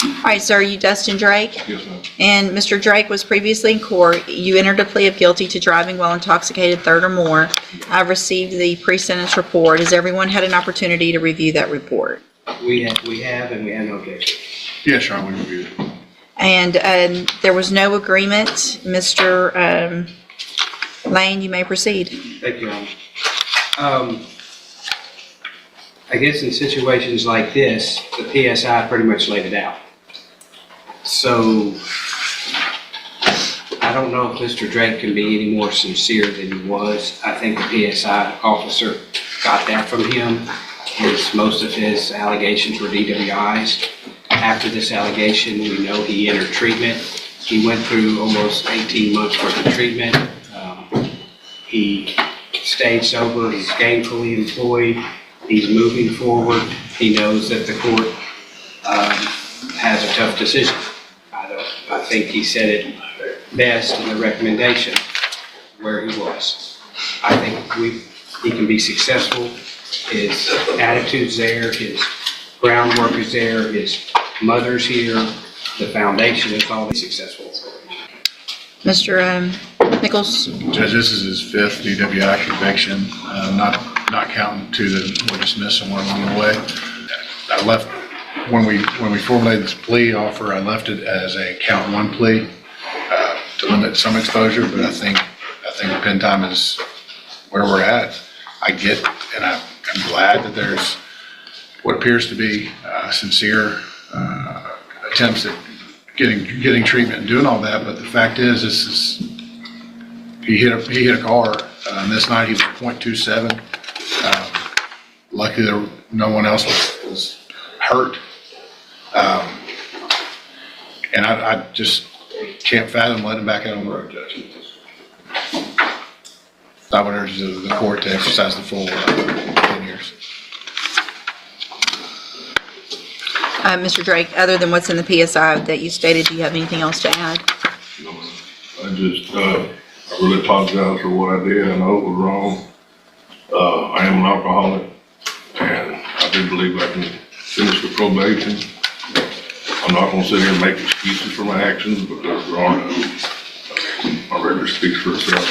All right, sir, are you Dustin Drake? Yes, ma'am. And Mr. Drake was previously in court. You entered a plea of guilty to driving while intoxicated, third or more. I've received the pre-sentence report. Has everyone had an opportunity to review that report? We have, and we have no objection. Yes, Your Honor, we reviewed it. And there was no agreement. Mr. Lane, you may proceed. Thank you, Your Honor. I guess in situations like this, the PSI pretty much laid it out. So I don't know if Mr. Drake can be any more sincere than he was. I think the PSI officer got that from him. Most of his allegations were DWIs. After this allegation, we know he entered treatment. He went through almost 18 months worth of treatment. He stayed sober. He's gainfully employed. He's moving forward. He knows that the court has a tough decision. I think he said it best in the recommendation where he was. I think he can be successful. His attitude's there. His groundwork is there. His mother's here. The foundation is all successful. Mr. Nichols? Judge, this is his fifth DWI conviction, not counting two that were dismissed somewhere along the way. I left, when we formulated this plea offer, I left it as a count one plea to limit some exposure, but I think the pen time is where we're at. I get, and I'm glad that there's what appears to be sincere attempts at getting treatment and doing all that, but the fact is, he hit a car, and this night he was .27. Luckily, no one else was hurt. And I just can't fathom letting him back out on the road, Judge. I would urge the court to exercise the full 10 years. Mr. Drake, other than what's in the PSI that you stated, do you have anything else to add? No, I really apologize for what I did. I know it was wrong. I am an alcoholic, and I do believe I can finish the probation. I'm not gonna sit here and make excuses for my actions because there are none. My record speaks for itself.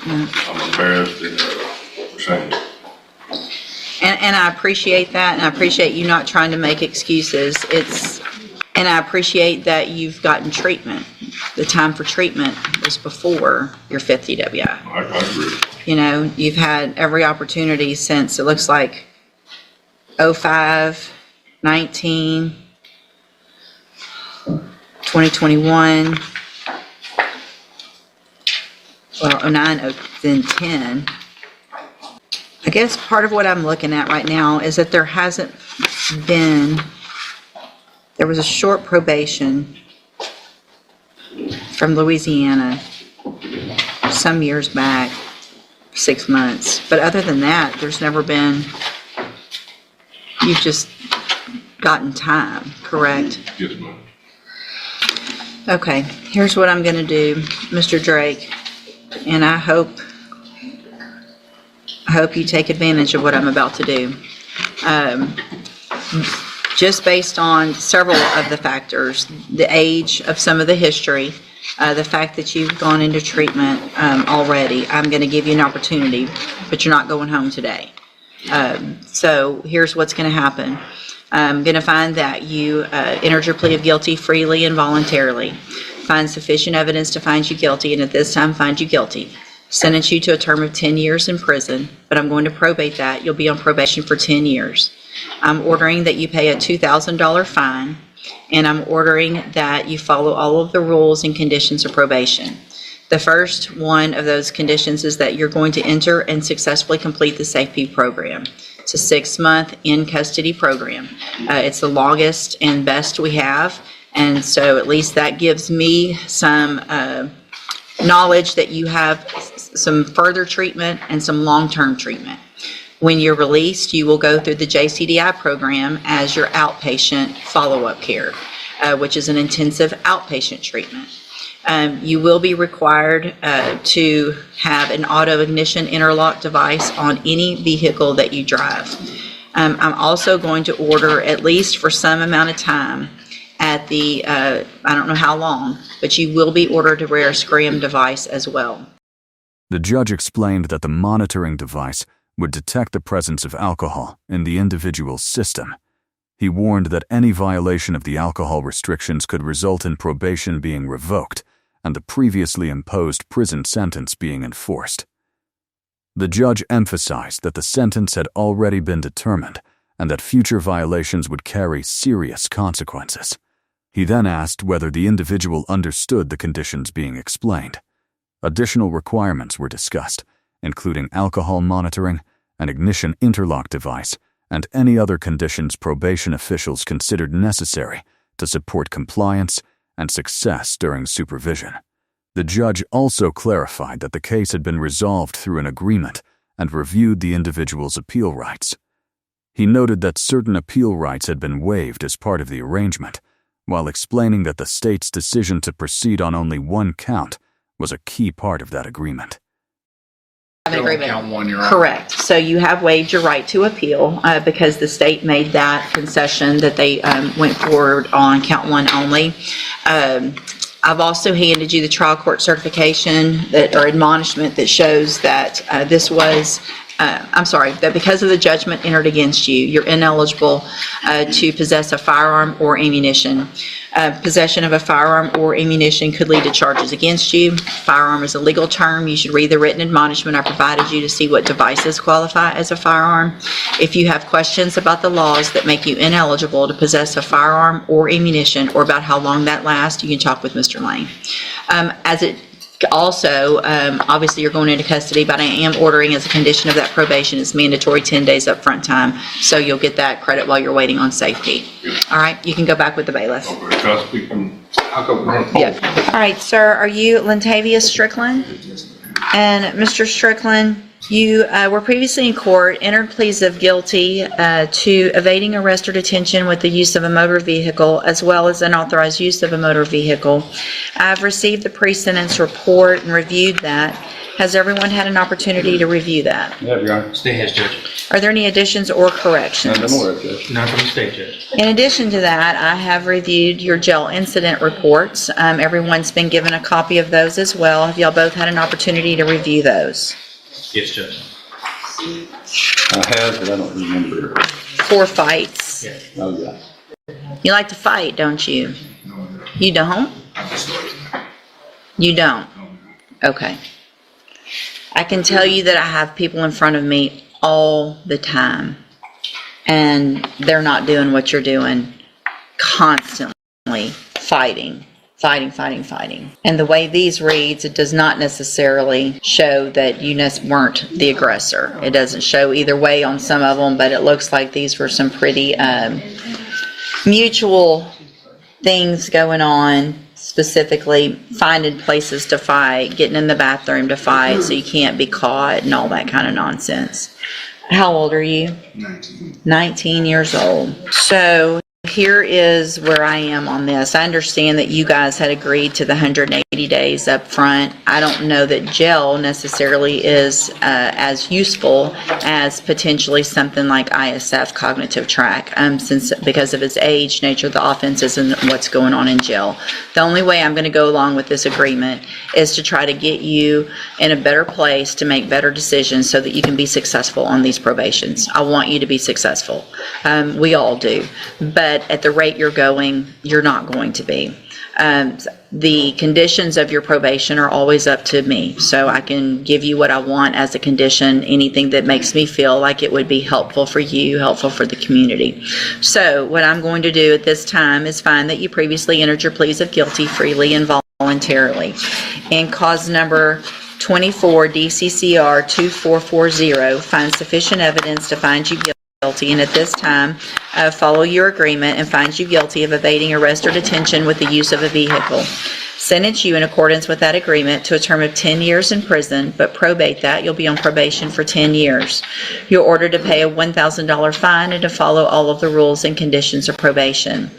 I'm embarrassed and ashamed. And I appreciate that, and I appreciate you not trying to make excuses. And I appreciate that you've gotten treatment. The time for treatment was before your fifth DWI. I agree. You know, you've had every opportunity since, it looks like, 05, 19, 2021, well, 09, then 10. I guess part of what I'm looking at right now is that there was a short probation from Louisiana some years back, 6 months. But other than that, there's never been, you've just gotten time, correct? Yes, ma'am. Okay, here's what I'm going to do, Mr. Drake, and I hope you take advantage of what I'm about to do. Just based on several of the factors, the age of some of the history, the fact that you've gone into treatment already, I'm going to give you an opportunity, but you're not going home today. So here's what's going to happen. I'm going to find that you entered your plea of guilty freely and voluntarily, find sufficient evidence to find you guilty, and at this time find you guilty. Sentence you to a term of 10 years in prison, but I'm going to probate that. You'll be on probation for 10 years. I'm ordering that you pay a $2,000 fine, and I'm ordering that you follow all of the rules and conditions of probation. The first one of those conditions is that you're going to enter and successfully complete the SafeP program. It's a 6-month in-custody program. It's the longest and best we have, and so at least that gives me some knowledge that you have some further treatment and some long-term treatment. When you're released, you will go through the JCDI program as your outpatient follow-up care, which is an intensive outpatient treatment. You will be required to have an auto ignition interlock device on any vehicle that you drive. I'm also going to order, at least for some amount of time, at the, I don't know how long, but you will be ordered to wear a scram device as well. The judge explained that the monitoring device would detect the presence of alcohol in the individual's system. He warned that any violation of the alcohol restrictions could result in probation being revoked and the previously imposed prison sentence being enforced. The judge emphasized that the sentence had already been determined and that future violations would carry serious consequences. He then asked whether the individual understood the conditions being explained. Additional requirements were discussed, including alcohol monitoring, an ignition interlock device, and any other conditions probation officials considered necessary to support compliance and success during supervision. The judge also clarified that the case had been resolved through an agreement and reviewed the individual's appeal rights. He noted that certain appeal rights had been waived as part of the arrangement, while explaining that the state's decision to proceed on only one count was a key part of that agreement. Have an agreement. Count one, Your Honor. Correct. So you have waived your right to appeal because the state made that concession that they went forward on count one only. I've also handed you the trial court certification or admonishment that shows that that because of the judgment entered against you, you're ineligible to possess a firearm or ammunition. Possession of a firearm or ammunition could lead to charges against you. Firearm is a legal term. You should read the written admonishment I provided you to see what devices qualify as a firearm. If you have questions about the laws that make you ineligible to possess a firearm or ammunition, or about how long that lasts, you can talk with Mr. Lane. Also, obviously you're going into custody, but I am ordering as a condition of that probation, it's mandatory 10 days upfront time, so you'll get that credit while you're waiting on safety. All right, you can go back with the bailiff. Okay, can I speak from, I'll go run. Yeah. All right, sir, are you Lentavius Strickland? And Mr. Strickland, you were previously in court, entered pleas of guilty to evading arrest or detention with the use of a motor vehicle, as well as unauthorized use of a motor vehicle. I've received the pre-sentence report and reviewed that. Has everyone had an opportunity to review that? Yeah, Your Honor. Stay has judge. Are there any additions or corrections? I'm aware of Judge. Not from the state judge. In addition to that, I have reviewed your jail incident reports. Everyone's been given a copy of those as well. Have y'all both had an opportunity to review those? Yes, Judge. I have, but I don't remember. 4 fights. Yeah. Oh, yeah. You like to fight, don't you? You don't? You don't? Okay. I can tell you that I have people in front of me all the time, and they're not doing what you're doing. Constantly fighting. And the way these reads, it does not necessarily show that you weren't the aggressor. It doesn't show either way on some of them, but it looks like these were some pretty mutual things going on, specifically finding places to fight, getting in the bathroom to fight so you can't be caught and all that kind of nonsense. How old are you? 19 years old. So here is where I am on this. I understand that you guys had agreed to the 180 days up front. I don't know that jail necessarily is as useful as potentially something like ISF, cognitive track, because of its age, nature of the offenses, and what's going on in jail. The only way I'm going to go along with this agreement is to try to get you in a better place to make better decisions so that you can be successful on these probations. I want you to be successful. We all do. But at the rate you're going, you're not going to be. The conditions of your probation are always up to me, so I can give you what I want as a condition, anything that makes me feel like it would be helpful for you, helpful for the community. So what I'm going to do at this time is find that you previously entered your pleas of guilty freely and voluntarily. And cause number 24 DCCR 2440, find sufficient evidence to find you guilty, and at this time follow your agreement and finds you guilty of evading arrest or detention with the use of a vehicle. Sentence you in accordance with that agreement to a term of 10 years in prison, but probate that. You'll be on probation for 10 years. You're ordered to pay a $1,000 fine and to follow all of the rules and conditions of probation.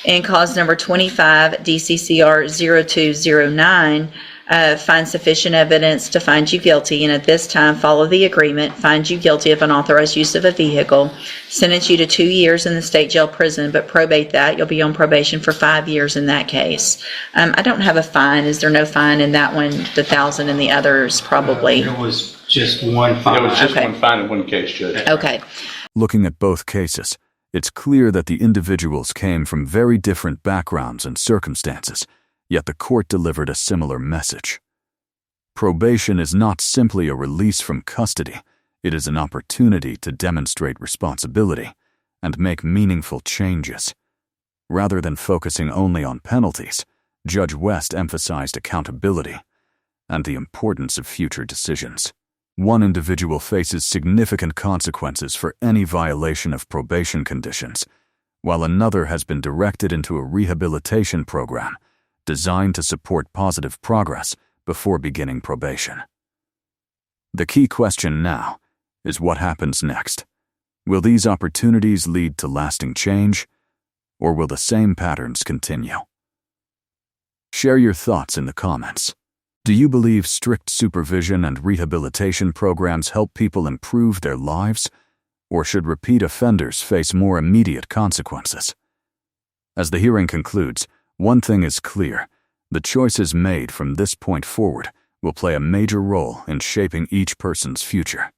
And cause number 25 DCCR 0209, find sufficient evidence to find you guilty, and at this time follow the agreement, find you guilty of unauthorized use of a vehicle, sentence you to 2 years in the state jail prison, but probate that, you'll be on probation for 5 years in that case. I don't have a fine. Is there no fine in that one? The 1,000 and the others probably. There was just one fine. It was just Okay. one fine in one case, Judge. Okay. Looking at both cases, it's clear that the individuals came from very different backgrounds and circumstances, yet the court delivered a similar message. Probation is not simply a release from custody, it is an opportunity to demonstrate responsibility and make meaningful changes. Rather than focusing only on penalties, Judge West emphasized accountability and the importance of future decisions. One individual faces significant consequences for any violation of probation conditions, while another has been directed into a rehabilitation program designed to support positive progress before beginning probation. The key question now is what happens next. Will these opportunities lead to lasting change, or will the same patterns continue? Share your thoughts in the comments. Do you believe strict supervision and rehabilitation programs help people improve their lives, or should repeat offenders face more immediate consequences? As the hearing concludes, one thing is clear: the choices made from this point forward will play a major role in shaping each person's future.